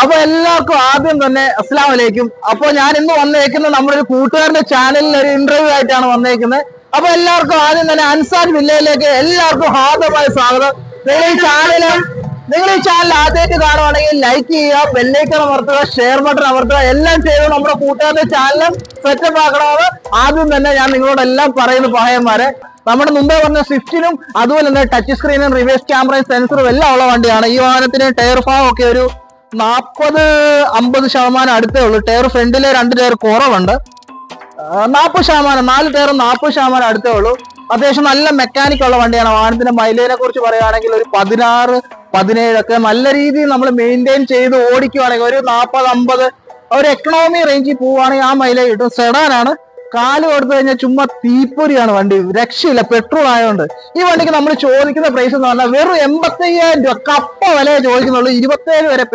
അപ്പൊ എല്ലാവർക്കും ആദ്യം തന്നെ അസ്സലാമു അലൈക്കും. അപ്പൊ ഞാൻ ഇന്ന് വന്നേക്കുന്നത് നമ്മുടെ ഒരു കൂട്ടുകാരന്റെ ചാനലിൽ ഒരു ഇന്റർവ്യൂ ആയിട്ടാണ് വന്നേക്കുന്നത്. അപ്പൊ എല്ലാവർക്കും ആദ്യം തന്നെ അൻസാർ വില്ലയിലേക്ക് എല്ലാവർക്കും ഹാർദമായ സ്വാഗതം. നിങ്ങൾ ഈ ചാനൽ ആദ്യമായിട്ട് കാണുവാണെങ്കിൽ ലൈക്ക് ചെയ്യുക, ബെല്ലൈക്കൺ അമർത്തുക, ഷെയർ ബട്ടൺ അമർത്തുക, എല്ലാം ചെയ്ത് നമ്മുടെ കൂട്ടുകാരന്റെ ചാനൽ സെറ്റപ്പ് ആക്കണമെന്ന് ആദ്യം തന്നെ ഞാൻ നിങ്ങളോടെല്ലാം പറയുന്നു. പഹയന്മാരെ, നമ്മുടെ മുമ്പേ പറഞ്ഞ സ്വിഫ്റ്റിനും അതുപോലെ തന്നെ ടച്ച് സ്ക്രീനും റിവേഴ്സ് ക്യാമറയും സെൻസറും എല്ലാം ഉള്ള വണ്ടിയാണ്. ഈ വാഹനത്തിന് ടയർ ഭാഗം ഒക്കെ ഒരു 40-50% അടുത്തേ ഉള്ളൂ. ടയർ ഫ്രണ്ടിലെ 2 ടയർ കുറവുണ്ട്. 40%, 4 ടയറും 40% അടുത്തേ ഉള്ളൂ. അത്യാവശ്യം നല്ല മെക്കാനിക് ഉള്ള വണ്ടിയാണ്. വാഹനത്തിന്റെ മൈലേജിനെ കുറിച്ച് പറയുകയാണെങ്കിൽ ഒരു 16-17 ഒക്കെ നല്ല രീതിയിൽ നമ്മൾ മെയിൻറ്റെയിൻ ചെയ്ത് ഓടിക്കുവാണെങ്കിൽ ഒരു 40-50 ഒരു എക്കണോമി റേഞ്ചിൽ പോവുകയാണെങ്കിൽ ആ മൈലേജ് കിട്ടും. സെഡാനാണ്, കാല് കൊടുത്തു കഴിഞ്ഞാൽ ചുമ്മാ തീപ്പൊരിയാണ് വണ്ടി, രക്ഷയില്ല. പെട്രോൾ ആയതുകൊണ്ട് ഈ വണ്ടിക്ക് നമ്മൾ ചോദിക്കുന്ന പ്രൈസ് എന്ന് പറഞ്ഞാൽ വെറും 85,000 രൂപ കപ്പ വില ചോദിക്കുന്നുള്ളൂ. 27 വരെ